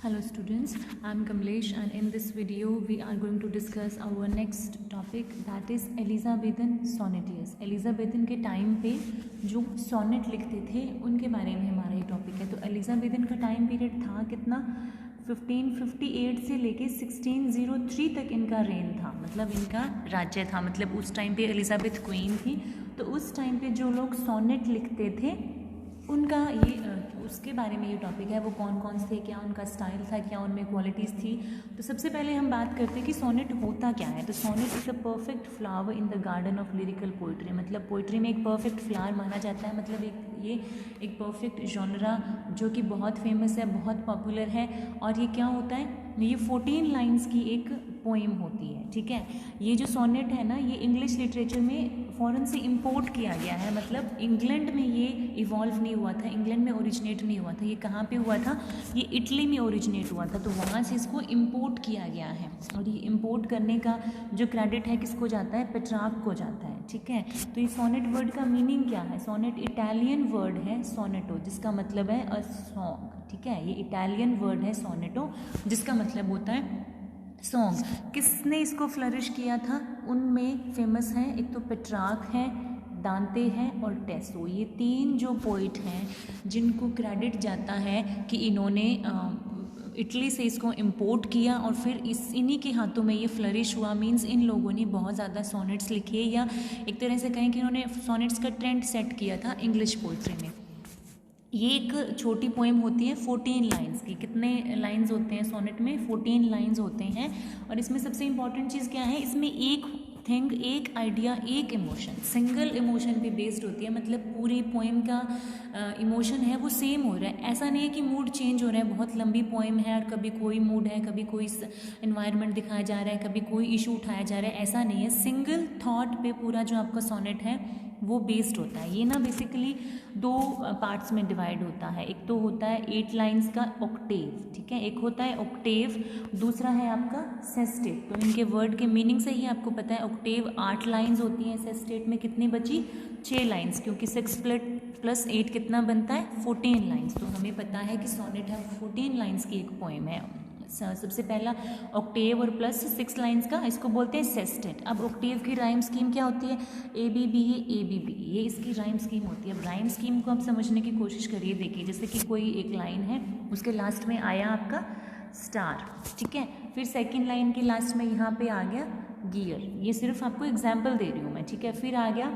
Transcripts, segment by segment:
Hello students, I am Kamlesh and in this video we are going to discuss our next topic that is Elizabethan sonnetiers. Elizabethan के time पे जो sonnet लिखते थे उनके बारे में हमारा ये टॉपिक है। तो एलिजाबेथन का टाइम पीरियड था कितना, 1558 से लेके 1603 तक इनका रेन था, मतलब इनका राज्य था। मतलब उस टाइम पे एलिजाबेथ क्वीन थी, तो उस टाइम पे जो लोग सोनेट लिखते थे उनका ये उसके बारे में ये टॉपिक है। वो कौन कौन से, क्या उनका स्टाइल था, क्या उनमें क्वालिटीज़ थी। तो सबसे पहले हम बात करते हैं कि सोनेट होता क्या है। तो sonnet is a perfect flower in the garden of lyrical poetry. मतलब पोइट्री में एक परफेक्ट फ्लावर माना जाता है। मतलब ये एक परफेक्ट जॉनरा जो कि बहुत फेमस है, बहुत पॉपुलर है। और ये क्या होता है, ये 14 लाइन्स की एक पोइम होती है। ठीक है, ये जो सोनेट है ना, ये इंग्लिश लिटरेचर में फ़ॉरेन से इंपोर्ट किया गया है। मतलब इंग्लैंड में ये इवॉल्व नहीं हुआ था, इंग्लैंड में ओरिजिनेट नहीं हुआ था। ये कहाँ पे हुआ था, ये इटली में ओरिजिनेट हुआ था। तो वहाँ से इसको इंपोर्ट किया गया है। और ये इंपोर्ट करने का जो क्रेडिट है किसको जाता है, पेट्रार्क को जाता है। ठीक है, तो ये सोनेट वर्ड का मीनिंग क्या है। सोनेट इटालियन वर्ड है सोनेटो, जिसका मतलब है अ सॉन्ग। ठीक है, ये इटालियन वर्ड है सोनेटो, जिसका मतलब होता है सॉन्ग। किसने इसको फ्लरिश किया था, उनमें फेमस हैं एक तो पेट्रार्क है, दांते हैं और टेसो। ये तीन जो पोइट हैं जिनको क्रेडिट जाता है कि इन्होंने इटली से इसको इंपोर्ट किया और फिर इन्हीं के हाथों में ये फ्लरिश हुआ। मींस इन लोगों ने बहुत ज़्यादा सोनेट्स लिखे, या एक तरह से कहें कि इन्होंने सोनेट्स का ट्रेंड सेट किया था इंग्लिश पोइट्री में। ये एक छोटी पोएम होती है 14 लाइन्स की। कितने लाइन्स होते हैं सोनेट में, 14 लाइन्स होते हैं। और इसमें सबसे इंपॉर्टेंट चीज़ क्या है, इसमें एक थिंग, एक आइडिया, एक इमोशन, सिंगल इमोशन पे बेस्ड होती है। मतलब पूरी पोएम का इमोशन है वो सेम हो रहा है। ऐसा नहीं है कि मूड चेंज हो रहा है। बहुत लंबी पोएम है और कभी कोई मूड है, कभी कोई इन्वायरमेंट दिखाया जा रहा है, कभी कोई इशू उठाया जा रहा है, ऐसा नहीं है। सिंगल थॉट पे पूरा जो आपका सोनेट है वो बेस्ड होता है। ये ना बेसिकली दो पार्ट्स में डिवाइड होता है। एक तो होता है 8 लाइन्स का ऑक्टेव। ठीक है, एक होता है ऑक्टेव, दूसरा है आपका सेस्टेट। तो इनके वर्ड के मीनिंग से ही आपको पता है, ऑक्टेव 8 लाइन्स होती हैं, सेस्टेट में कितनी बची 6 लाइन्स, क्योंकि 6 + 8 कितना बनता है 14 लाइन्स। तो हमें पता है कि सोनेट है 14 लाइन्स की एक पोएम है। सबसे पहला ऑक्टेव और प्लस 6 लाइन्स का, इसको बोलते हैं सेस्टेट। अब ऑक्टेव की राइम स्कीम क्या होती है, ABB है, ABB, ये इसकी राइम स्कीम होती है। अब राइम स्कीम को आप समझने की कोशिश करिए। देखिए, जैसे कि कोई एक लाइन है, उसके लास्ट में आया आपका स्टार। ठीक है, फिर सेकेंड लाइन के लास्ट में यहाँ पे आ गया गियर। ये सिर्फ आपको एग्जाम्पल दे रही हूँ मैं। ठीक है, फिर आ गया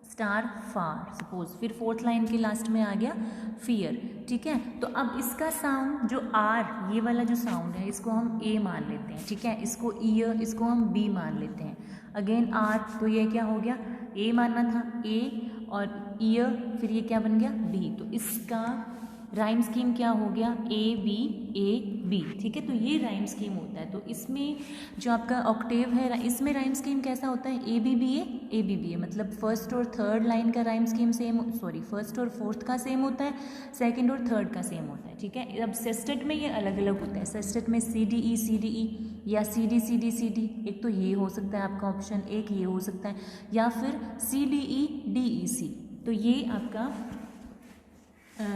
स्टार फार सपोज, फिर 4th लाइन के लास्ट में आ गया फियर। ठीक है, तो अब इसका साउंड जो आर, ये वाला जो साउंड है, इसको हम ए मान लेते हैं। ठीक है, इसको ईयर, इसको हम बी मान लेते हैं। अगेन आर, तो ये क्या हो गया, ए मानना था, ए, और ईयर, फिर ये क्या बन गया बी। तो इसका राइम स्कीम क्या हो गया, ABAB। ठीक है, तो ये राइम स्कीम होता है। तो इसमें जो आपका ऑक्टेव है, इसमें राइम स्कीम कैसा होता है, ABBA। मतलब फर्स्ट और थर्ड लाइन का राइम स्कीम सेम, फर्स्ट और फोर्थ का सेम होता है, सेकंड और थर्ड का सेम होता है। ठीक है, अब सेस्टेट में ये अलग अलग होता है। सेस्टेट में CDE या CD एक तो ये हो सकता है आपका ऑप्शन, एक ये हो सकता है, या फिर CDEDEC। तो ये आपका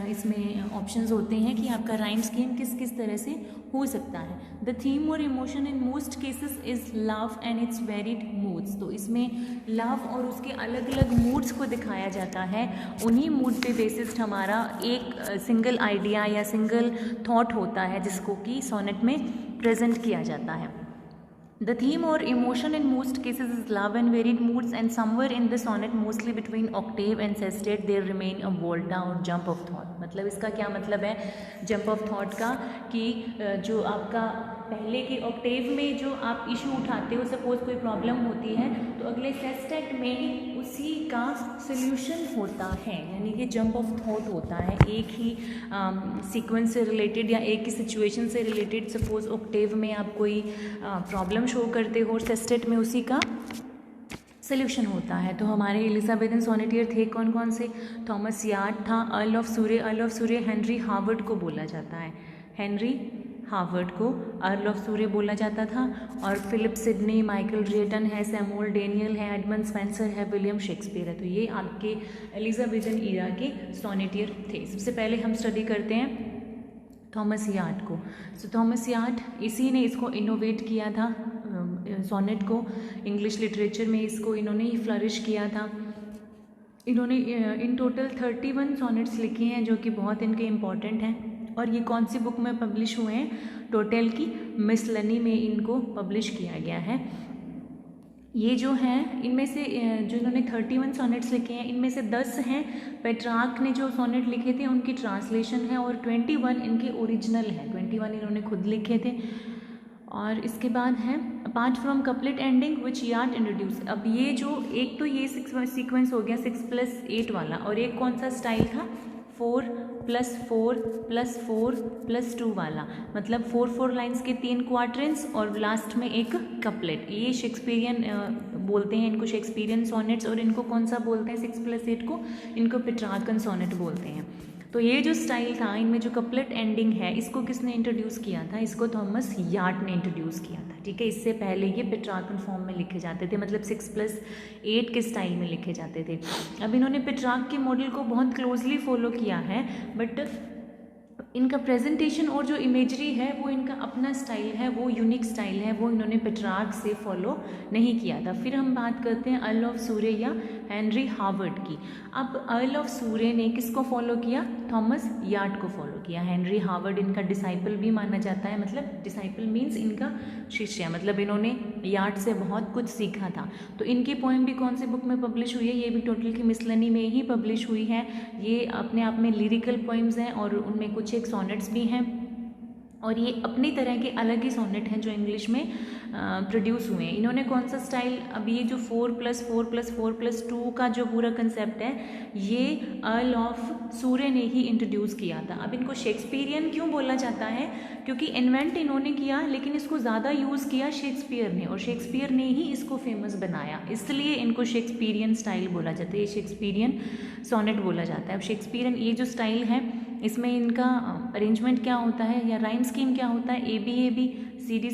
इसमें ऑप्शंस होते हैं कि आपका राइम स्कीम किस किस तरह से हो सकता है। द थीम और emotion in most cases is love and it's varied moods. तो इसमें लव और उसके अलग अलग मूड्स को दिखाया जाता है। उन्हीं मूड पे बेसिस्ड हमारा एक सिंगल आइडिया या सिंगल थॉट होता है, जिसको कि सोनेट में प्रेजेंट किया जाता है। The theme or emotion in most cases is love and varied moods, and somewhere in the sonnet, mostly between octave and sestet, there remain a volta or jump of thought। मतलब इसका क्या मतलब है jump of thought का, कि जो आपका पहले के ऑक्टेव में जो आप इशू उठाते हो, सपोज कोई प्रॉब्लम होती है, तो अगले सेस्टेट में उसी का सोल्यूशन होता है। यानी कि जंप ऑफ थॉट होता है, एक ही सीक्वेंस से रिलेटेड या एक ही सिचुएशन से रिलेटेड। सपोज ऑक्टेव में आप कोई प्रॉब्लम शो करते हो और सेस्टेट में उसी का सोल्यूशन होता है। तो हमारे एलिजाबेथन सोनेटियर थे कौन कौन से, थॉमस यार्ड था, अर्ल ऑफ सूरे हेनरी हावर्ड को बोला जाता है, हेनरी हावर्ड को अर्ल ऑफ सूरे बोला जाता था। और फिलिप सिडनी, माइकल ड्रेटन है, सैमुअल डेनियल है, एडमंड स्पेंसर है, विलियम शेक्सपियर है। तो ये आपके एलिजाबेथन ईरा के सोनेटियर थे। सबसे पहले हम स्टडी करते हैं थॉमस यार्ड को। सो थॉमस यार्ड, इसी ने इसको इनोवेट किया था, सोनेट को इंग्लिश लिटरेचर में इसको इन्होंने ही फ्लरिश किया था। इन्होंने इन टोटल 31 सोनेट्स लिखे हैं जो कि बहुत इनके इम्पॉर्टेंट हैं, और ये कौन सी बुक में पब्लिश हुए हैं? टोटेल की मिसलेनी में इनको पब्लिश किया गया है। ये जो हैं इनमें से जो इन्होंने 31 सोनेट्स लिखे हैं इनमें से 10 हैं पेट्रार्क ने जो सोनेट लिखे थे उनकी ट्रांसलेशन है, और 21 इनके ओरिजिनल हैं, 21 इन्होंने खुद लिखे थे। और इसके बाद है apart from couplet ending which yard introduce. अब ये जो एक तो ये सीक्वेंस हो गया 6+8 वाला, और एक कौन सा स्टाइल था 4+4+4+2 वाला, मतलब 4 लाइन्स के 3 क्वाड्रेंट्स और लास्ट में एक कपलेट। ये शेक्सपियरियन बोलते हैं इनको, शेक्सपियरियन सोनेट्स, और इनको कौन सा बोलते हैं 6+8 को? इनको पेट्रार्कन सोनेट बोलते हैं। तो ये जो स्टाइल था इनमें जो कपलेट एंडिंग है इसको किसने इंट्रोड्यूस किया था? इसको थॉमस यार्ड ने इंट्रोड्यूस किया था, ठीक है। इससे पहले ये पेट्रार्कन फॉर्म में लिखे जाते थे, मतलब 6+8 के स्टाइल में लिखे जाते थे। अब इन्होंने पेट्रार्क के मॉडल को बहुत क्लोजली फॉलो किया है, बट इनका प्रेजेंटेशन और जो इमेजरी है वो इनका अपना स्टाइल है, वो यूनिक स्टाइल है, वो इन्होंने पेट्रार्क से फॉलो नहीं किया था। फिर हम बात करते हैं अर्ल ऑफ सूरे या हेनरी हार्वर्ड की। अब अर्ल ऑफ सूरे ने किसको फॉलो किया? थॉमस यार्ड को फॉलो किया। हेनरी हार्वर्ड इनका डिसाइपल भी माना जाता है, मतलब डिसाइपल मीन्स इनका शिष्य, मतलब इन्होंने यार्ड से बहुत कुछ सीखा था। तो इनकी पोएम भी कौन सी बुक में पब्लिश हुई है? ये भी टोटल की मिसलेनी में ही पब्लिश हुई है। ये अपने आप में लिरिकल पोएम्स हैं और उनमें कुछ एक सोनेट्स भी हैं, और ये अपनी तरह के अलग ही सोनेट हैं जो इंग्लिश में प्रोड्यूस हुए हैं। इन्होंने कौन सा स्टाइल? अब ये जो 4+4+4+2 का जो पूरा कंसेप्ट है ये अर्ल ऑफ सूरे ने ही इंट्रोड्यूस किया था। अब इनको शेक्सपियरियन क्यों बोला जाता है? क्योंकि इन्वेंट इन्होंने किया, लेकिन इसको ज़्यादा यूज़ किया शेक्सपियर ने, और शेक्सपियर ने ही इसको फेमस बनाया, इसलिए इनको शेक्सपियरियन स्टाइल बोला जाता है, ये शेक्सपियरियन सोनेट बोला जाता है। अब शेक्सपियरियन ये जो स्टाइल है इसमें इनका अरेंजमेंट क्या होता है या राइम स्कीम क्या होता है? ABAB, CD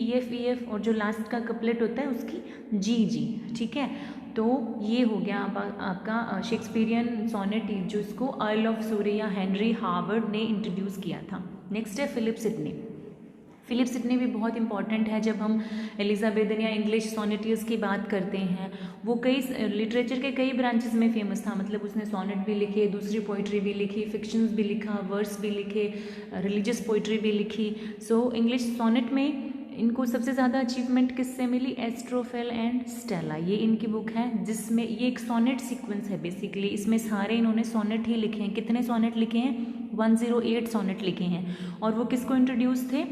EF और जो लास्ट का कपलेट होता है उसकी GG, ठीक है। तो ये हो गया आपका शेक्सपियरियन सोनेट जो इसको अर्ल ऑफ सूरे या हेनरी हार्वर्ड ने इंट्रोड्यूस किया था। नेक्स्ट है फिलिप सिडनी। फिलिप सिडनी भी बहुत इंपॉर्टेंट है जब हम एलिजाबेथन या इंग्लिश सोनेटियर्स की बात करते हैं। वो कई लिटरेचर के कई ब्रांचेस में फेमस था, मतलब उसने सोनेट भी लिखे, दूसरी पोइट्री भी लिखी, फिक्शंस भी लिखा, वर्स भी लिखे, रिलीजियस पोइट्री भी लिखी। सो इंग्लिश सोनेट में इनको सबसे ज़्यादा अचीवमेंट किससे मिली? एस्ट्रोफेल एंड स्टेला, ये इनकी बुक है जिसमें ये एक सोनेट सीक्वेंस है बेसिकली। इसमें सारे इन्होंने सोनेट ही लिखे हैं। कितने सोनेट लिखे हैं? 108 सोनेट लिखे हैं। और वो किसको इंट्रोड्यूस थे?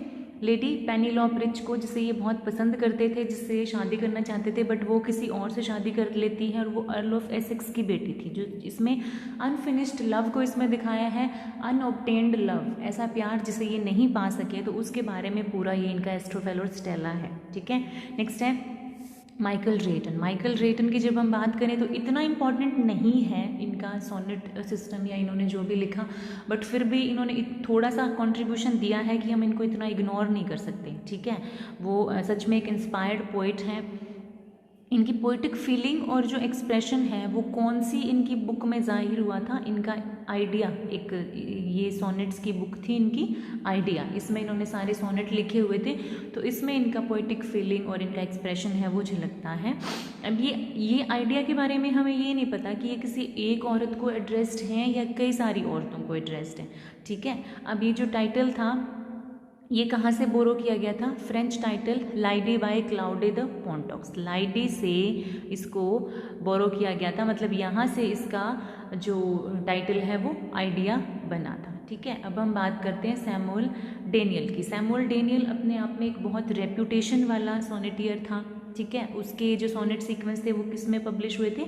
लेडी पेनीलॉप रिच को, जिसे ये बहुत पसंद करते थे, जिससे ये शादी करना चाहते थे, बट वो किसी और से शादी कर लेती है, और वो अर्ल ऑफ एसेक्स की बेटी थी। जो इसमें अनफिनिश्ड लव को इसमें दिखाया है, अनऑब्टेन्ड लव, ऐसा प्यार जिसे ये नहीं पा सके, तो उसके बारे में पूरा ये इनका एस्ट्रोफेल और स्टेला है, ठीक है। नेक्स्ट है माइकल ड्रेटन। माइकल ड्रेटन की जब हम बात करें तो इतना इम्पॉर्टेंट नहीं है इनका सोनेट सिस्टम या इन्होंने जो भी लिखा, बट फिर भी इन्होंने थोड़ा सा कंट्रीब्यूशन दिया है कि हम इनको इतना इग्नोर नहीं कर सकते, ठीक है। वो सच में एक इंस्पायर्ड पोइट हैं। इनकी पोइटिक फीलिंग और जो एक्सप्रेशन है वो कौन सी इनकी बुक में ज़ाहिर हुआ था? इनका आइडिया, एक ये सोनेट्स की बुक थी इनकी आइडिया, इसमें इन्होंने सारे सोनेट लिखे हुए थे, तो इसमें इनका पोइटिक फीलिंग और इनका एक्सप्रेशन है वो झलकता है। अब ये आइडिया के बारे में हमें ये नहीं पता कि ये किसी एक औरत को एड्रेस्ड हैं या कई सारी औरतों को एड्रेस्ड हैं, ठीक है। अब ये जो टाइटल था ये कहाँ से बोरो किया गया था? फ्रेंच टाइटल लाइडी बाय क्लाउडे द पोंटॉक्स, लाइडी से इसको बोरो किया गया था, मतलब यहाँ से इसका जो टाइटल है वो आइडिया बना था, ठीक है। अब हम बात करते हैं सैमुअल डेनियल की। सैमुअल डेनियल अपने आप में एक बहुत रेप्यूटेशन वाला सोनेटियर था, ठीक है। उसके जो सोनेट सीक्वेंस थे वो किस में पब्लिश हुए थे?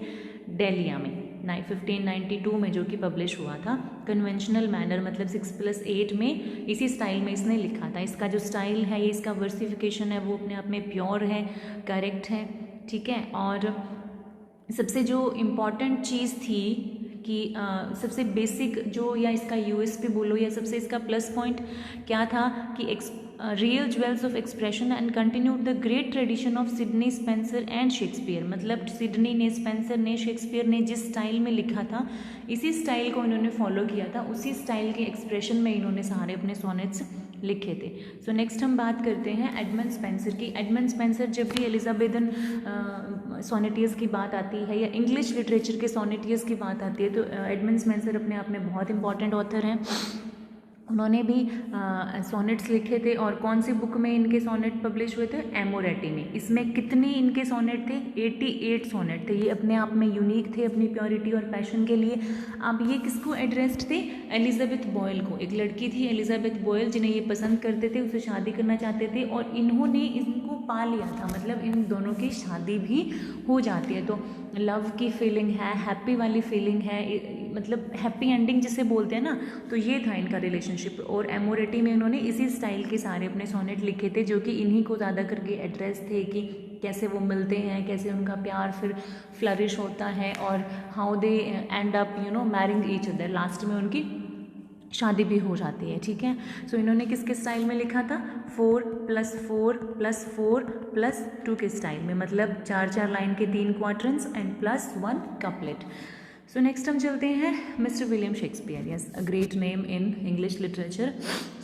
डेलिया में 1592 में, जो कि पब्लिश हुआ था कन्वेंशनल मैनर, मतलब 6+8 में, इसी स्टाइल में इसने लिखा था। इसका जो स्टाइल है, ये इसका वर्सिफिकेशन है वो अपने आप में प्योर है, करेक्ट है, ठीक है। और सबसे जो इम्पॉर्टेंट चीज़ थी कि सबसे बेसिक जो या इसका यूएसपी बोलो या सबसे इसका प्लस पॉइंट क्या था कि real jewels of expression and continued the great tradition of Sydney Spencer and Shakespeare. मतलब सिडनी ने, स्पेंसर ने, शेक्सपियर ने जिस स्टाइल में लिखा था इसी स्टाइल को इन्होंने फॉलो किया था, उसी स्टाइल के एक्सप्रेशन में इन्होंने सारे अपने सोनेट्स लिखे थे। सो नेक्स्ट हम बात करते हैं एडमंड स्पेंसर की। एडमंड स्पेंसर, जब भी एलिजाबेथन सोनेटियर्स की बात आती है या इंग्लिश लिटरेचर के सोनेटियर्स की बात आती है तो एडमंड स्पेंसर अपने आप में बहुत इंपॉर्टेंट ऑथर हैं। उन्होंने भी सोनेट्स लिखे थे और कौन सी बुक में इनके सोनेट पब्लिश हुए थे? एमोरेटी में। इसमें कितने इनके सोनेट थे? 88 सोनेट थे। ये अपने आप में यूनिक थे अपनी प्योरिटी और पैशन के लिए। अब ये किसको एड्रेस्ड थे? एलिजाबेथ बॉयल को। एक लड़की थी एलिजाबेथ बॉयल जिन्हें ये पसंद करते थे, उससे शादी करना चाहते थे और इन्होंने इनको पा लिया था, मतलब इन दोनों की शादी भी हो जाती है। तो लव की फीलिंग है, हैप्पी वाली फीलिंग है, मतलब हैप्पी एंडिंग जिसे बोलते हैं ना, तो ये था इनका रिलेशनशिप। और एमोरेटी में उन्होंने इसी स्टाइल के सारे अपने सोनेट लिखे थे जो कि इन्हीं को ज़्यादा करके एड्रेस थे कि कैसे वो मिलते हैं, कैसे उनका प्यार फिर फ्लरिश होता है और how they and up marrying each other. Last में उनकी शादी भी हो जाती है, ठीक है। सो इन्होंने किसके स्टाइल में लिखा था? 4+4+4+2 के स्टाइल में, मतलब 4-4 लाइन के 3 quatrains and +1 couplet. So next हम चलते हैं mister William Shakespeare. Yes, a great name in English literature.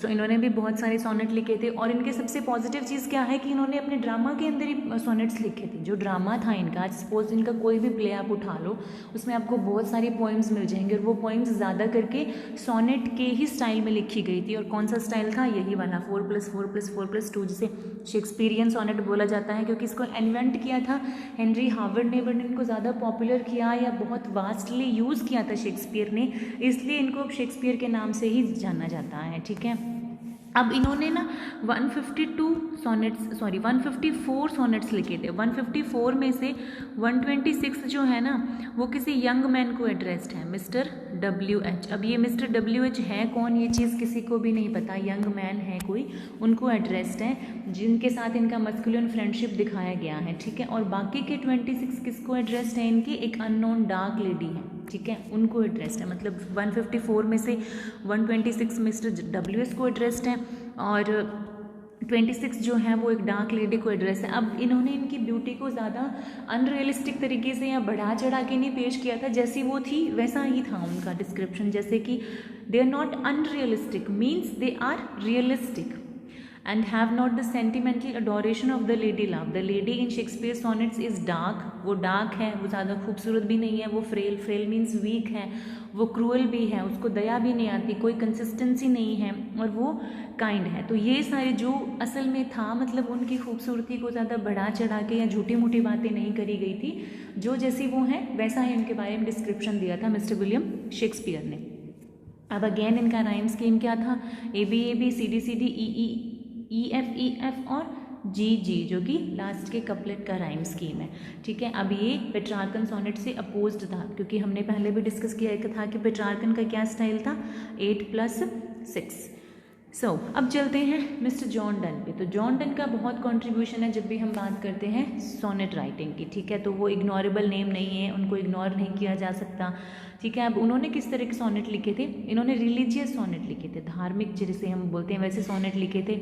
So इन्होंने भी बहुत सारे सोनेट लिखे थे और इनके सबसे पॉजिटिव चीज़ क्या है कि इन्होंने अपने ड्रामा के अंदर ही सोनेट्स लिखे थे। जो ड्रामा था इनका, आज सपोज इनका कोई भी प्ले आप उठा लो, उसमें आपको बहुत सारी पोइम्स मिल जाएंगे और वो पोइम्स ज़्यादा करके सोनेट के ही स्टाइल में लिखी गई थी। और कौन सा स्टाइल था? यही वाला 4+4+4+2, जिसे शेक्सपियरियन सोनेट बोला जाता है, क्योंकि इसको इन्वेंट किया था हेनरी हावर्ड ने, बट इनको ज़्यादा पॉपुलर किया या बहुत वास्टली यूज़ किया था शेक्सपियर ने, इसलिए इनको अब शेक्सपियर के नाम से ही जाना जाता है, ठीक है। अब इन्होंने ना 154 सोनेट्स लिखे थे। 154 में से 126 जो है ना वो किसी यंग मैन को एड्रेस्ड है, मिस्टर WH। अब ये मिस्टर WH है कौन, ये चीज़ किसी को भी नहीं पता। यंग मैन है कोई, उनको एड्रेस्ड है, जिनके साथ इनका मस्कुलिन फ्रेंडशिप दिखाया गया है, ठीक है। और बाकी के 26 किसको एड्रेस्ड है? इनकी एक अननोन डार्क लेडी है, ठीक है, उनको एड्रेस्ड है। मतलब 154 में से 126 मिस्टर WH को एड्रेस्ड है और 26 जो है वो एक डार्क लेडी को एड्रेस है। अब इन्होंने इनकी ब्यूटी को ज़्यादा अनरियलिस्टिक तरीके से या बढ़ा चढ़ा के नहीं पेश किया था, जैसी वो थी वैसा ही था उनका डिस्क्रिप्शन। जैसे कि they are not unrealistic means they are realistic and have not the sentimental adoration of the lady love. The lady in Shakespeare's sonnets is dark, वो डार्क है, वो ज़्यादा खूबसूरत भी नहीं है, वो फ्रेल मीन्स वीक है, वो क्रूअल भी है, उसको दया भी नहीं आती, कोई कंसिस्टेंसी नहीं है और वो काइंड है। तो ये सारे जो असल में था, मतलब उनकी खूबसूरती को ज़्यादा बढ़ा चढ़ा के या झूठी मूठी बातें नहीं करी गई थी, जो जैसी वो हैं वैसा ही उनके बारे में डिस्क्रिप्शन दिया था मिस्टर विलियम शेक्सपियर ने। अब अगेन इनका राइम स्कीम क्या था? ABAB CD EFEF और GG, जो कि लास्ट के कपलेट का राइम स्कीम है, ठीक है। अब ये पेट्रार्कन सोनेट से अपोज्ड था, क्योंकि हमने पहले भी डिस्कस किया था कि पेट्रार्कन का क्या स्टाइल था? 8+6। सो अब चलते हैं मिस्टर जॉन डन पे। तो जॉन डन का बहुत कंट्रीब्यूशन है जब भी हम बात करते हैं सोनेट राइटिंग की, ठीक है। तो वो इग्नोरेबल नेम नहीं है, उनको इग्नोर नहीं किया जा सकता, ठीक है। अब उन्होंने किस तरह के सोनेट लिखे थे? इन्होंने रिलीजियस सोनेट लिखे थे, धार्मिक जिसे हम बोलते हैं वैसे सोनेट लिखे थे।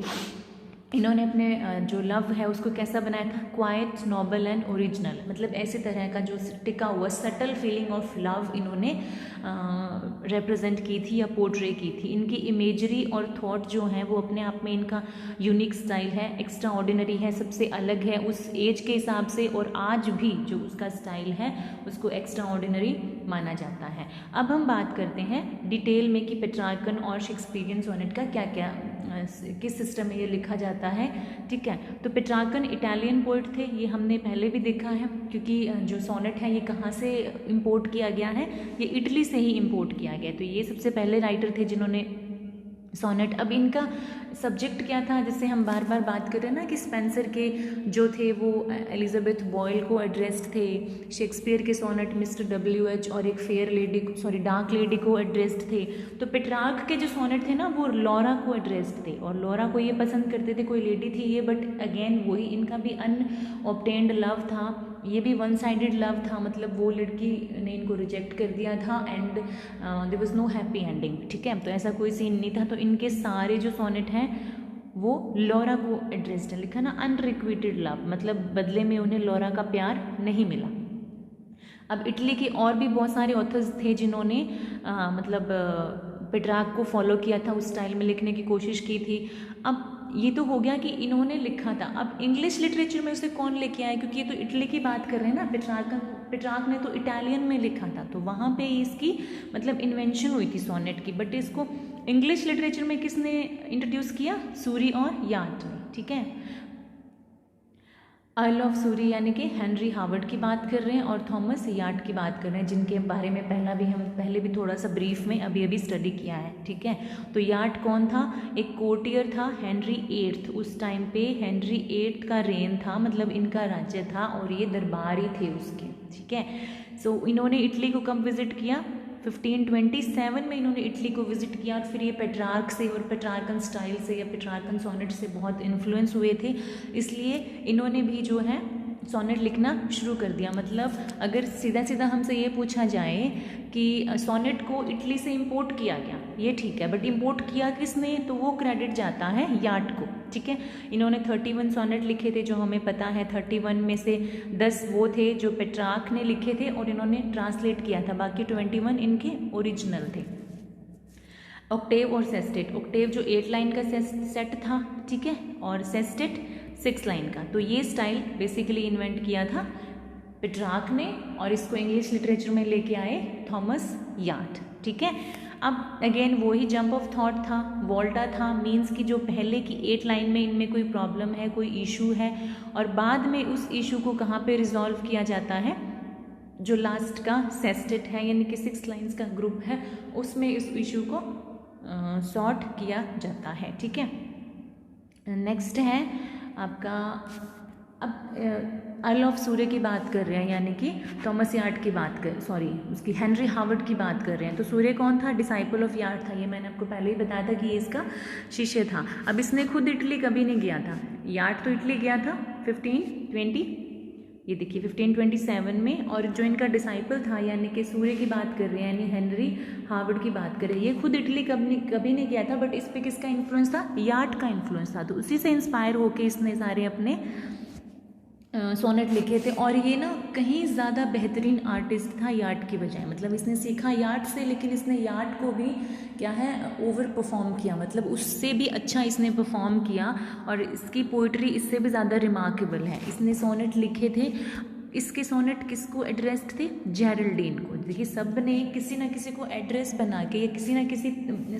इन्होंने अपने जो लव है उसको कैसा बनाया था? क्वाइट, नोबल एंड ओरिजिनल, मतलब ऐसे तरह का जो टिका हुआ सटल फीलिंग ऑफ लव इन्होंने रिप्रेजेंट की थी या पोर्ट्रे की थी। इनकी इमेजरी और थॉट जो है वो अपने आप में इनका यूनिक स्टाइल है, एक्स्ट्रा ऑर्डिनरी है, सबसे अलग है उस एज के हिसाब से, और आज भी जो उसका स्टाइल है उसको एक्स्ट्रा ऑर्डिनरी माना जाता है। अब हम बात करते हैं डिटेल में कि पेट्रार्कन और शेक्सपियरियन सोनेट का क्या क्या किस सिस्टम में ये लिखा जाता है, ठीक है। तो पेट्रार्कन इटालियन पोइट थे, ये हमने पहले भी देखा है, क्योंकि जो सोनेट है ये कहाँ से इंपोर्ट किया गया है? ये इटली से ही इंपोर्ट किया गया। तो ये सबसे पहले राइटर थे जिन्होंने सोनेट। अब इनका सब्जेक्ट क्या था, जिससे हम बार बार बात कर रहे हैं ना कि स्पेंसर के जो थे वो एलिजाबेथ बॉयल को एड्रेस्ड थे, शेक्सपियर के सोनेट मिस्टर WH और एक डार्क लेडी को एड्रेस्ड थे। तो पेट्रार्क के जो सोनेट थे ना वो लॉरा को एड्रेस्ड थे, और लॉरा को ये पसंद करते थे, कोई लेडी थी ये, बट अगेन वही इनका भी अनऑब्टेन्ड लव था, ये भी वन साइडेड लव था, मतलब वो लड़की ने इनको रिजेक्ट कर दिया था and there was no happy ending, ठीक है। तो ऐसा कोई सीन नहीं था। तो इनके सारे जो सोनेट हैं वो लॉरा को एड्रेस्ड है। लिखा ना अनरिक्विटेड लव, मतलब बदले में उन्हें लॉरा का प्यार नहीं मिला। अब इटली के और भी बहुत सारे ऑथर्स थे जिन्होंने मतलब पेट्रार्क को फॉलो किया था, उस स्टाइल में लिखने की कोशिश की थी। अब ये तो हो गया कि इन्होंने लिखा था। अब इंग्लिश लिटरेचर में उसे कौन लेके आया, क्योंकि ये तो इटली की बात कर रहे हैं ना। पेट्रार्क ने तो इटालियन में लिखा था, तो वहाँ पे इसकी मतलब इन्वेंशन हुई थी सोनेट की। बट इसको इंग्लिश लिटरेचर में किसने इंट्रोड्यूस किया? सूरी और याट ने, ठीक है। अर्ल ऑफ सूरी यानी कि हेनरी हावर्ड की बात कर रहे हैं और थॉमस याट की बात कर रहे हैं, जिनके बारे में पहले भी थोड़ा सा ब्रीफ में अभी स्टडी किया है, ठीक है। तो याट कौन था? एक कोर्टियर था, हेनरी 8th। उस टाइम पे हेनरी 8th का रेन था, मतलब इनका राज्य था और ये दरबारी थे उसके, ठीक है। सो इन्होंने इटली को कब विजिट किया? 1527 में इन्होंने इटली को विजिट किया। और फिर ये पेट्रार्क से और पेट्रार्कन स्टाइल से या पेट्रार्कन सोनेट से बहुत इन्फ्लुएंस हुए थे, इसलिए इन्होंने भी जो है सोनेट लिखना शुरू कर दिया। मतलब अगर सीधा सीधा हमसे ये पूछा जाए कि सोनेट को इटली से इंपोर्ट किया गया, ये ठीक है, बट इंपोर्ट किया किसने? तो वो क्रेडिट जाता है याट को, ठीक है। इन्होंने 31 सोनेट लिखे थे, जो हमें पता है। 31 में से 10 वो थे जो पेट्रार्क ने लिखे थे और इन्होंने ट्रांसलेट किया था, बाकी 21 इनके ओरिजिनल थे। ऑक्टेव और सेस्टेट। ऑक्टेव जो 8 लाइन का सेट था, ठीक है, और सेस्टेट 6 लाइन का। तो ये स्टाइल बेसिकली इन्वेंट किया था पेट्रार्क ने और इसको इंग्लिश लिटरेचर में लेके आए थॉमस याट, ठीक है। अब अगेन वही जंप ऑफ थॉट था, वोल्टा था, मीन्स की जो पहले की 8 लाइन में इनमें कोई प्रॉब्लम है, कोई इशू है, और बाद में उस इशू को कहाँ पे रिजॉल्व किया जाता है? जो लास्ट का सेस्टेट है यानी कि 6 लाइन्स का ग्रुप है, उसमें इस इशू को सॉर्ट किया जाता है, ठीक है। नेक्स्ट है आपका, अब अर्ल ऑफ सूरे की बात कर रहे हैं, यानी कि थॉमस याट की बात कर, सॉरी उसकी हेनरी हावर्ड की बात कर रहे हैं। तो सूरे कौन था? डिसाइपल ऑफ याट था। ये मैंने आपको पहले ही बताया था कि ये इसका शिष्य था। अब इसने खुद इटली कभी नहीं गया था। याट तो इटली गया था 1520, ये देखिए 1527 में, और जो इनका डिसाइपल था यानी कि सूर्य की बात कर रहे हैं, यानी हेनरी हावर्ड की बात कर रहे हैं, ये खुद इटली कभी नहीं गया था, बट इस पे किसका इन्फ्लुएंस था? याट का इन्फ्लुएंस था। तो उसी से इंस्पायर होके इसने सारे अपने सोनेट लिखे थे। और ये ना कहीं ज़्यादा बेहतरीन आर्टिस्ट था याट की बजाय, मतलब इसने सीखा याट से, लेकिन इसने याट को भी क्या है ओवर परफॉर्म किया, मतलब उससे भी अच्छा इसने परफॉर्म किया और इसकी पोइट्री इससे भी ज़्यादा रिमार्केबल है। इसने सोनेट लिखे थे। इसके सोनेट किसको एड्रेस्ड थे? जेरल्डीन को। देखिए सब ने किसी ना किसी को एड्रेस बना के या किसी ना किसी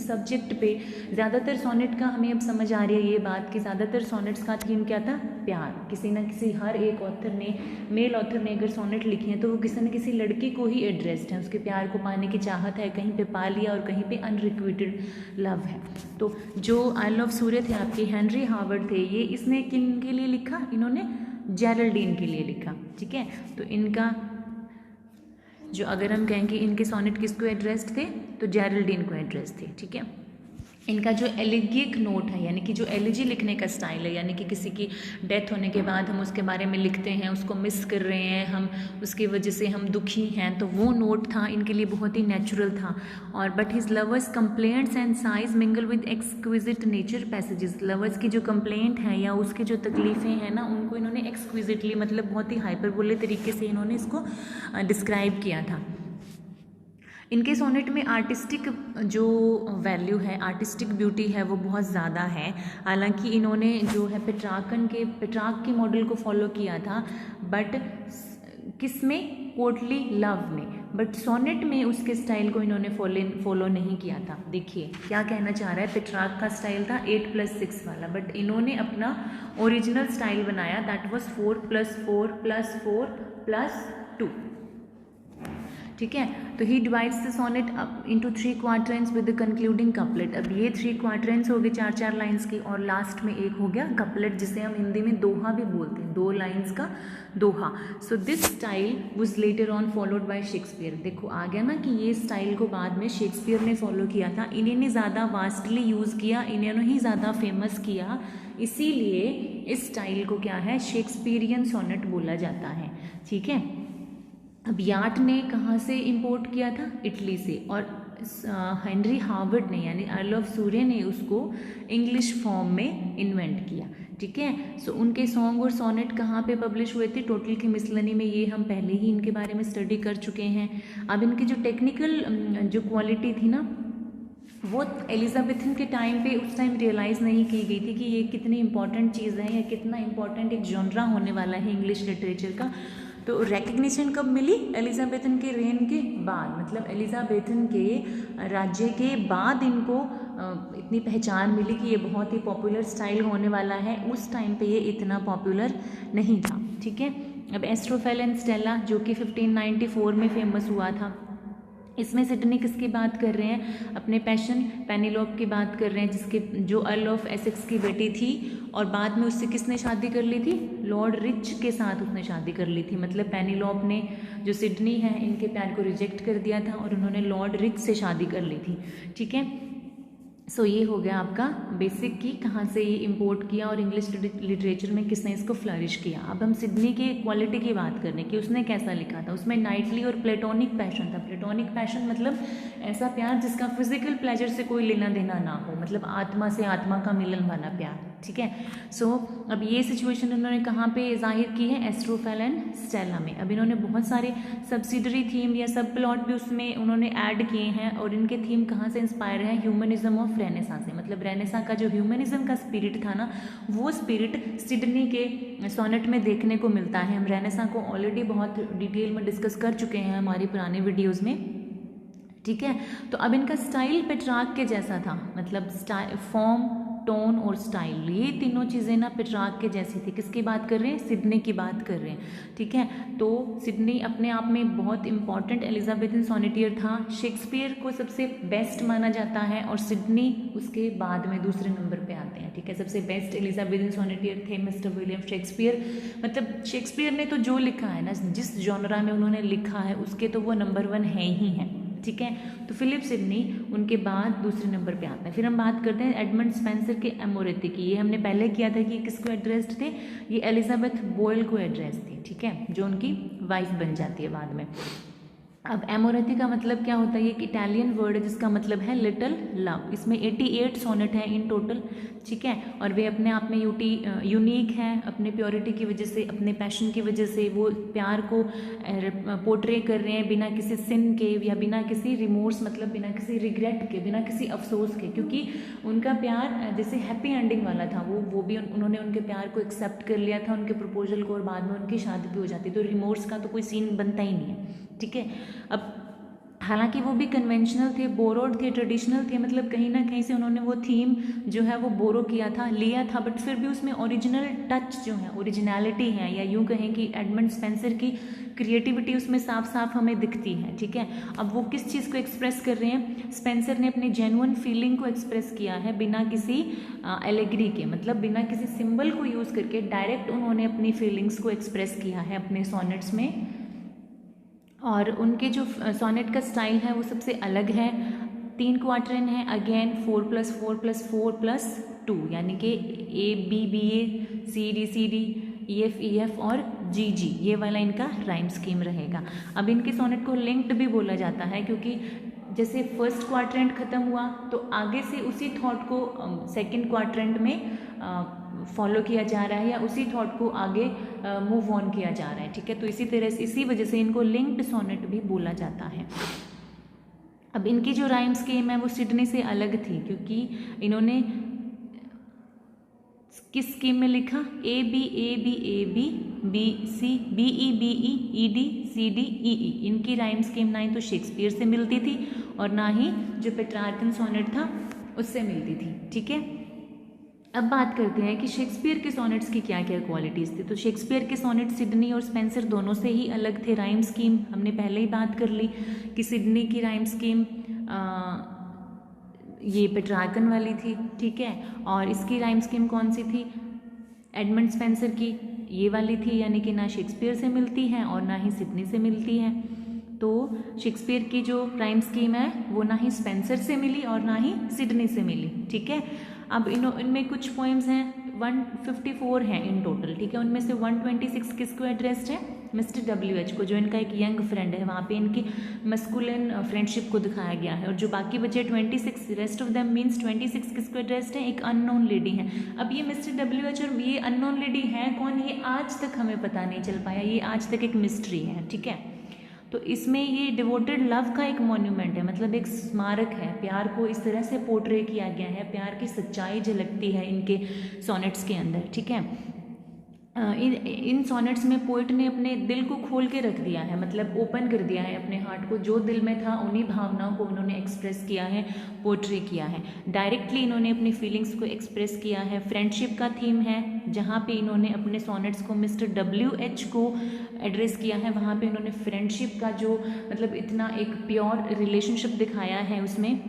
सब्जेक्ट पे, ज़्यादातर सोनेट का हमें अब समझ आ रही है ये बात कि ज़्यादातर सोनेट्स का थीम क्या था? प्यार। किसी ना किसी, हर एक ऑथर ने, मेल ऑथर ने अगर सोनेट लिखे हैं तो वो किसी न किसी लड़की को ही एड्रेस्ड है, उसके प्यार को पाने की चाहत है, कहीं पे पा लिया और कहीं पे अनरिक्विटेड लव है। तो जो अर्ल ऑफ सूरे थे आपके हेनरी हावर्ड थे, ये इसने किन के लिए लिखा? इन्होंने जेरल्डीन के लिए लिखा, ठीक है। तो इनका जो, अगर हम कहें कि इनके सोनेट किसको एड्रेस्ड थे, तो जेरल्डीन को एड्रेस थे, ठीक है। इनका जो एलिगिक नोट है, यानी कि जो एलिजी लिखने का स्टाइल है, यानी कि किसी की डेथ होने के बाद हम उसके बारे में लिखते हैं, उसको मिस कर रहे हैं हम, उसकी वजह से हम दुखी हैं, तो वो नोट था इनके लिए बहुत ही नेचुरल था। और but his lovers complaints and size mingle with exquisite nature passages. Lovers की जो कंप्लेंट है या उसकी जो तकलीफ़ें हैं ना, उनको इन्होंने एक्सक्विजिटली, मतलब बहुत ही हाइपरबोले तरीके से इन्होंने इसको डिस्क्राइब किया था। इनके सोनेट में आर्टिस्टिक जो वैल्यू है, आर्टिस्टिक ब्यूटी है, वो बहुत ज़्यादा है। हालांकि इन्होंने जो है पेट्रार्क के मॉडल को फॉलो किया था, बट किस में? कोर्टली लव में। बट सोनेट में उसके स्टाइल को इन्होंने फॉलो नहीं किया था। देखिए क्या कहना चाह रहा है, पेट्रार्क का स्टाइल था 8+6 वाला, बट इन्होंने अपना ओरिजिनल स्टाइल बनाया, दैट वाज 4+4+4+2। ठीक है। तो he divides the sonnet into 3 quatrains with the concluding couplet. अब ये 3 क्वार्टरन्स हो गए 4-4 लाइंस की, और लास्ट में एक हो गया कपलेट, जिसे हम हिंदी में दोहा भी बोलते हैं, 2 लाइंस का दोहा। So this style was later on followed by Shakespeare. देखो आ गया ना कि ये स्टाइल को बाद में शेक्सपियर ने फॉलो किया था, इन्हीं ने ज़्यादा वास्टली यूज़ किया, इन्होंने ही ज़्यादा फेमस किया, इसीलिए इस स्टाइल को क्या है, शेक्सपियरियन सोनेट बोला जाता है। ठीक है। अब याट ने कहाँ से इंपोर्ट किया था, इटली से, और हेनरी हार्वर्ड ने यानी अर्ल ऑफ सूरे ने उसको इंग्लिश फॉर्म में इन्वेंट किया। ठीक है। सो उनके सॉन्ग और सोनेट कहाँ पे पब्लिश हुए थे, टोटल की मिसलेनी में, ये हम पहले ही इनके बारे में स्टडी कर चुके हैं। अब इनकी जो टेक्निकल जो क्वालिटी थी ना, वो एलिजाबेथन के टाइम पे उस टाइम रियलाइज़ नहीं की गई थी कि ये कितनी इंपॉर्टेंट चीज़ है या कितना इंपॉर्टेंट एक जॉनरा होने वाला है इंग्लिश लिटरेचर का। तो रिकग्निशन कब मिली, एलिजाबेथन के रेन के बाद, मतलब एलिजाबेथन के राज्य के बाद इनको इतनी पहचान मिली कि ये बहुत ही पॉपुलर स्टाइल होने वाला है। उस टाइम पे ये इतना पॉपुलर नहीं था। ठीक है। अब एस्ट्रोफेल एंड स्टेला जो कि 1594 में फेमस हुआ था, इसमें सिडनी किसकी बात कर रहे हैं, अपने पैशन पेनिलोप की बात कर रहे हैं, जिसके जो अर्ल ऑफ एसेक्स की बेटी थी, और बाद में उससे किसने शादी कर ली थी, लॉर्ड रिच के साथ उसने शादी कर ली थी। मतलब पेनिलोप ने जो सिडनी है इनके प्यार को रिजेक्ट कर दिया था और उन्होंने लॉर्ड रिच से शादी कर ली थी। ठीक है। सो ये हो गया आपका बेसिक की कहाँ से ये इंपोर्ट किया और इंग्लिश लिटरेचर में किसने इसको फ्लरिश किया। अब हम सिडनी की क्वालिटी की बात करने की, उसने कैसा लिखा था, उसमें नाइटली और प्लेटोनिक पैशन था। प्लेटोनिक पैशन मतलब ऐसा प्यार जिसका फिजिकल प्लेजर से कोई लेना देना ना हो, मतलब आत्मा से आत्मा का मिलन वाला प्यार। ठीक है। सो अब ये सिचुएशन इन्होंने कहाँ पे जाहिर की है, एस्ट्रोफेल एंड स्टेला में। अब इन्होंने बहुत सारे सब्सिडरी थीम या सब प्लॉट भी उसमें उन्होंने ऐड किए हैं, और इनके थीम कहाँ से इंस्पायर है, ह्यूमनिज्म ऑफ रेनेसां से। मतलब रेनेसां का जो ह्यूमनिज्म का स्पिरिट था ना, वो स्पिरिट सिडनी के सोनेट में देखने को मिलता है। हम रेनेसां को ऑलरेडी बहुत डिटेल में डिस्कस कर चुके हैं हमारी पुराने वीडियोज़ में। ठीक है। तो अब इनका स्टाइल पेट्रार्क के जैसा था, मतलब फॉर्म, टोन और स्टाइल, ये तीनों चीज़ें ना पेट्रार्क के जैसी थी। किसकी बात कर रहे हैं, सिडनी की बात कर रहे हैं। ठीक है। तो सिडनी अपने आप में बहुत इंपॉर्टेंट एलिजाबेथन सोनेटियर था, शेक्सपियर को सबसे बेस्ट माना जाता है, और सिडनी उसके बाद में दूसरे नंबर पे आते हैं। ठीक है। सबसे बेस्ट एलिजाबेथन सोनेटियर थे मिस्टर विलियम शेक्सपियर। मतलब शेक्सपियर ने तो जो लिखा है ना, जिस जॉनरा में उन्होंने लिखा है उसके तो वो नंबर 1 है ही है। ठीक है। तो फिलिप सिडनी उनके बाद दूसरे नंबर पे आते हैं। फिर हम बात करते हैं एडमंड स्पेंसर के एमोरेती की। ये हमने पहले किया था कि किसको एड्रेस्ड थे, ये एलिजाबेथ बोयल को एड्रेस थी। ठीक है। जो उनकी वाइफ बन जाती है बाद में। अब एमोरेती का मतलब क्या होता है, ये एक इटालियन वर्ड है जिसका मतलब है लिटिल लव। इसमें 88 सोनेट हैं इन टोटल। ठीक है। और वे अपने आप में यूनिक हैं, अपने प्योरिटी की वजह से, अपने पैशन की वजह से वो प्यार को पोर्ट्रे कर रहे हैं बिना किसी सिन के या बिना किसी रिमोर्स, मतलब बिना किसी रिग्रेट के, बिना किसी अफसोस के, क्योंकि उनका प्यार जैसे हैप्पी एंडिंग वाला था। वो भी उन्होंने उनके प्यार को एक्सेप्ट कर लिया था, उनके प्रपोजल को, और बाद में उनकी शादी भी हो जाती, तो रिमोर्स का तो कोई सीन बनता ही नहीं है। ठीक है। अब हालांकि वो भी कन्वेंशनल थे, बोरोड थे, ट्रेडिशनल थे, मतलब कहीं ना कहीं से उन्होंने वो थीम जो है वो बोरो किया था, लिया था, बट फिर भी उसमें ओरिजिनल टच जो है, ओरिजिनलिटी है, या यूँ कहें कि एडमंड स्पेंसर की क्रिएटिविटी उसमें साफ साफ हमें दिखती है। ठीक है। अब वो किस चीज़ को एक्सप्रेस कर रहे हैं, स्पेंसर ने अपनी जेन्युइन फीलिंग को एक्सप्रेस किया है बिना किसी एलेगरी के, मतलब बिना किसी सिंबल को यूज़ करके डायरेक्ट उन्होंने अपनी फीलिंग्स को एक्सप्रेस किया है अपने सोनेट्स में। और उनके जो सोनेट का स्टाइल है वो सबसे अलग है। 3 क्वार्टरन है, अगेन 4+4+4+2, यानी कि ABBA, CD EF और GG, ये वाला इनका राइम स्कीम रहेगा। अब इनके सोनेट को लिंक्ड भी बोला जाता है, क्योंकि जैसे फर्स्ट क्वाड्रेंट खत्म हुआ तो आगे से उसी थॉट को सेकंड क्वाड्रेंट में फॉलो किया जा रहा है, या उसी थॉट को आगे मूव ऑन किया जा रहा है। ठीक है। तो इसी तरह से, इसी वजह से इनको लिंक्ड सोनेट भी बोला जाता है। अब इनकी जो राइम स्कीम है वो सिडनी से अलग थी, क्योंकि इन्होंने किस स्कीम में लिखा, ABABAB BC BE BE ED CD EE। इनकी राइम स्कीम ना ही तो शेक्सपियर से मिलती थी और ना ही जो पेट्रार्कन सोनेट था उससे मिलती थी। ठीक है। अब बात करते हैं कि शेक्सपियर के सोनेट्स की क्या क्या क्वालिटीज़ थी। तो शेक्सपियर के सोनेट सिडनी और स्पेंसर दोनों से ही अलग थे। राइम स्कीम हमने पहले ही बात कर ली कि सिडनी की राइम स्कीम ये पेट्रार्कन वाली थी, ठीक है, और इसकी राइम स्कीम कौन सी थी, एडमंड स्पेंसर की ये वाली थी, यानी कि ना शेक्सपियर से मिलती है और ना ही सिडनी से मिलती है। तो शेक्सपियर की जो राइम स्कीम है वो ना ही स्पेंसर से मिली और ना ही सिडनी से मिली, ठीक है। अब इनमें कुछ पोएम्स हैं, 154 हैं इन टोटल, ठीक है। उनमें से 126 किसको एड्रेस्ड है, मिस्टर WH को, जो इनका एक यंग फ्रेंड है। वहाँ पे इनकी मस्कुलिन फ्रेंडशिप को दिखाया गया है। और जो बाकी बचे 26, रेस्ट ऑफ देम मीन्स 26 किसको एड्रेस्ड है, एक अननोन लेडी है। अब ये मिस्टर WH और ये अननोन लेडी है कौन, ये आज तक हमें पता नहीं चल पाया, ये आज तक एक मिस्ट्री है, ठीक है। तो इसमें ये डिवोटेड लव का एक मॉन्यूमेंट है, मतलब एक स्मारक है। प्यार को इस तरह से पोर्ट्रे किया गया है, प्यार की सच्चाई झलकती है इनके सोनेट्स के अंदर, ठीक है। इन सोनेट्स में पोइट ने अपने दिल को खोल के रख दिया है, मतलब ओपन कर दिया है अपने हार्ट को। जो दिल में था उन्हीं भावनाओं को उन्होंने एक्सप्रेस किया है, पोर्ट्रे किया है। डायरेक्टली इन्होंने अपनी फीलिंग्स को एक्सप्रेस किया है। फ्रेंडशिप का थीम है, जहाँ पे इन्होंने अपने सोनेट्स को मिस्टर WH को एड्रेस किया है। वहाँ पे इन्होंने फ्रेंडशिप का जो मतलब इतना एक प्योर रिलेशनशिप दिखाया है, उसमें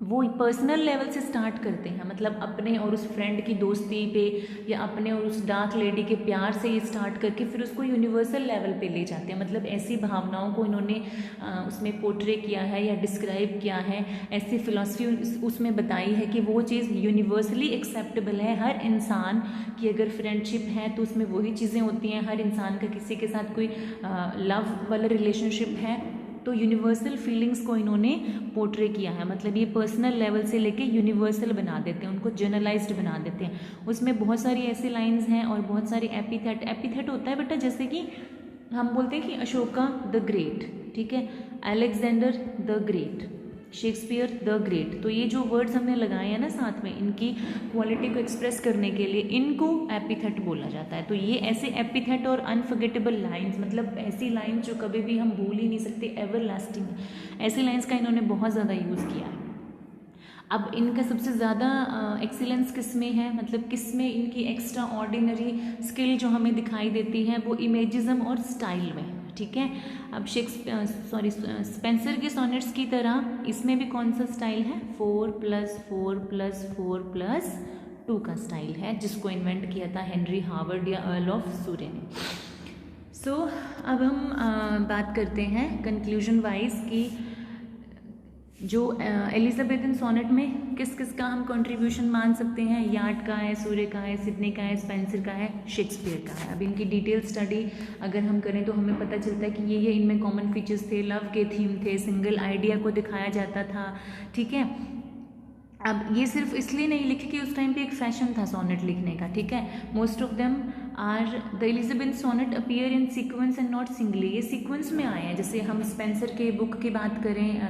वो पर्सनल लेवल से स्टार्ट करते हैं, मतलब अपने और उस फ्रेंड की दोस्ती पे या अपने और उस डार्क लेडी के प्यार से ये स्टार्ट करके फिर उसको यूनिवर्सल लेवल पे ले जाते हैं। मतलब ऐसी भावनाओं को इन्होंने उसमें पोर्ट्रे किया है या डिस्क्राइब किया है, ऐसी फिलॉसफी उसमें बताई है कि वो चीज़ यूनिवर्सली एक्सेप्टेबल है। हर इंसान की अगर फ्रेंडशिप है तो उसमें वही चीज़ें होती हैं। हर इंसान का किसी के साथ कोई लव वाला रिलेशनशिप है तो यूनिवर्सल फीलिंग्स को इन्होंने पोर्ट्रे किया है, मतलब ये पर्सनल लेवल से लेके यूनिवर्सल बना देते हैं, उनको जनरलाइज्ड बना देते हैं। उसमें बहुत सारी ऐसी लाइंस हैं और बहुत सारी एपिथेट होता है बेटा, जैसे कि हम बोलते हैं कि अशोका द ग्रेट, ठीक है, Alexander the great, Shakespeare the great. तो ये जो वर्ड्स हमने लगाए हैं ना साथ में, इनकी क्वालिटी को एक्सप्रेस करने के लिए इनको एपिथेट बोला जाता है। तो ये ऐसे एपिथेट और अनफॉरगेटेबल लाइंस, मतलब ऐसी लाइंस जो कभी भी हम भूल ही नहीं सकते, एवर लास्टिंग, ऐसी लाइंस का इन्होंने बहुत ज़्यादा यूज़ किया है। अब इनका सबसे ज़्यादा एक्सीलेंस किस में है, मतलब किस में इनकी एक्स्ट्रा ऑर्डिनरी स्किल जो हमें दिखाई देती है, वो इमेजिज्म और स्टाइल में, ठीक है। अब स्पेंसर के सोनेट्स की तरह इसमें भी कौन सा स्टाइल है, 4+4+4+2 का स्टाइल है, जिसको इन्वेंट किया था हेनरी हावर्ड या अर्ल ऑफ सूरे ने। सो अब हम बात करते हैं कंक्लूजन वाइज कि जो एलिजाबेथन सोनेट में किस किस का हम कंट्रीब्यूशन मान सकते हैं। यार्ड का है, सूर्य का है, सिडनी का है, स्पेंसर का है, शेक्सपियर का है। अब इनकी डिटेल स्टडी अगर हम करें तो हमें पता चलता है कि ये इनमें कॉमन फीचर्स थे, लव के थीम थे, सिंगल आइडिया को दिखाया जाता था, ठीक है। अब ये सिर्फ इसलिए नहीं लिखे कि उस टाइम पे एक फैशन था सोनेट लिखने का, ठीक है। Most of them are the Elizabeth sonnet appear in sequence and not singly, ये सीक्वेंस में आए हैं। जैसे हम स्पेंसर के बुक की बात करें,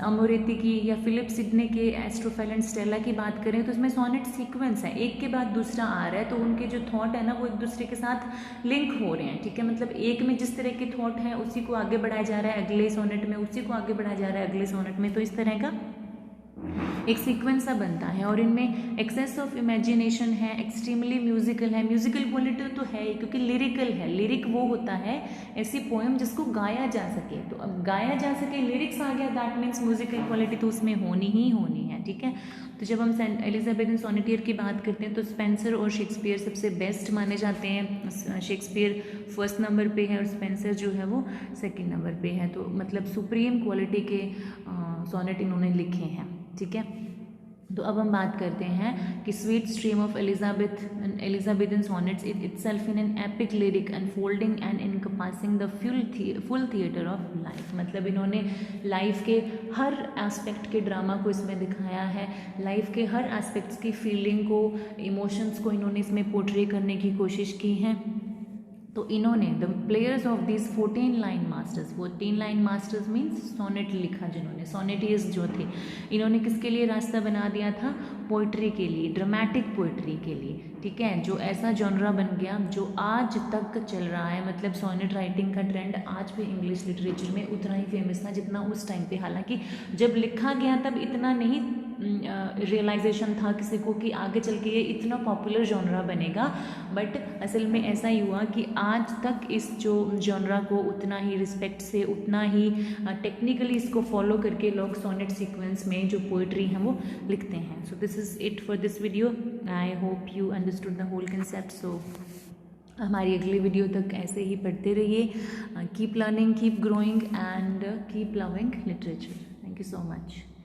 अमोरेती की, या फिलिप सिडने के एस्ट्रोफेल एंड स्टेला की बात करें, तो उसमें सोनेट सीक्वेंस है, एक के बाद दूसरा आ रहा है, तो उनके जो थॉट है ना वो एक दूसरे के साथ लिंक हो रहे हैं, ठीक है। मतलब एक में जिस तरह के थॉट है उसी को आगे बढ़ाया जा रहा है अगले सोनेट में, उसी को आगे बढ़ाया जा रहा है अगले सोनेट में, तो इस तरह का एक सीक्वेंस सा बनता है। और इनमें एक्सेस ऑफ इमेजिनेशन है, एक्सट्रीमली म्यूजिकल है, म्यूजिकल क्वालिटी तो है ही क्योंकि लिरिकल है। लिरिक वो होता है ऐसी पोएम जिसको गाया जा सके, तो अब गाया जा सके, लिरिक्स आ गया, दैट मीन्स म्यूजिकल क्वालिटी तो उसमें होनी ही होनी है, ठीक है। तो जब हम एलिजाबेथन सोनेटियर की बात करते हैं तो स्पेंसर और शेक्सपियर सबसे बेस्ट माने जाते हैं। शेक्सपियर फर्स्ट नंबर पे है और स्पेंसर जो है वो सेकंड नंबर पे है। तो मतलब सुप्रीम क्वालिटी के सोनेट इन्होंने लिखे हैं, ठीक है। तो अब हम बात करते हैं कि sweet stream of Elizabethan sonnets itself in an epic lyric unfolding and encompassing the full theater of life। मतलब इन्होंने लाइफ के हर एस्पेक्ट के ड्रामा को इसमें दिखाया है, लाइफ के हर एस्पेक्ट्स की फीलिंग को, इमोशंस को इन्होंने इसमें पोर्ट्रे करने की कोशिश की है। तो इन्होंने the players of this 14 line masters, 14 line masters means sonnet लिखा जिन्होंने, सोनेटियर्स जो थे, इन्होंने किसके लिए रास्ता बना दिया था, पोइट्री के लिए, ड्रामेटिक पोइट्री के लिए, ठीक है। जो ऐसा जॉनरा बन गया जो आज तक चल रहा है, मतलब सोनेट राइटिंग का ट्रेंड आज भी इंग्लिश लिटरेचर में उतना ही फेमस था जितना उस टाइम पे। हालांकि जब लिखा गया तब इतना नहीं रियलाइजेशन था किसी को कि आगे चल के ये इतना पॉपुलर जॉनरा बनेगा, बट असल में ऐसा ही हुआ कि आज तक इस जो जॉनरा को उतना ही रिस्पेक्ट से, उतना ही टेक्निकली इसको फॉलो करके लोग सोनेट सीक्वेंस में जो पोइट्री हैं वो लिखते हैं. So this is it for this video. I hope you understood the whole concept. So हमारी अगली वीडियो तक ऐसे ही पढ़ते रहिए. Keep learning, keep growing and keep loving literature. Thank you so much.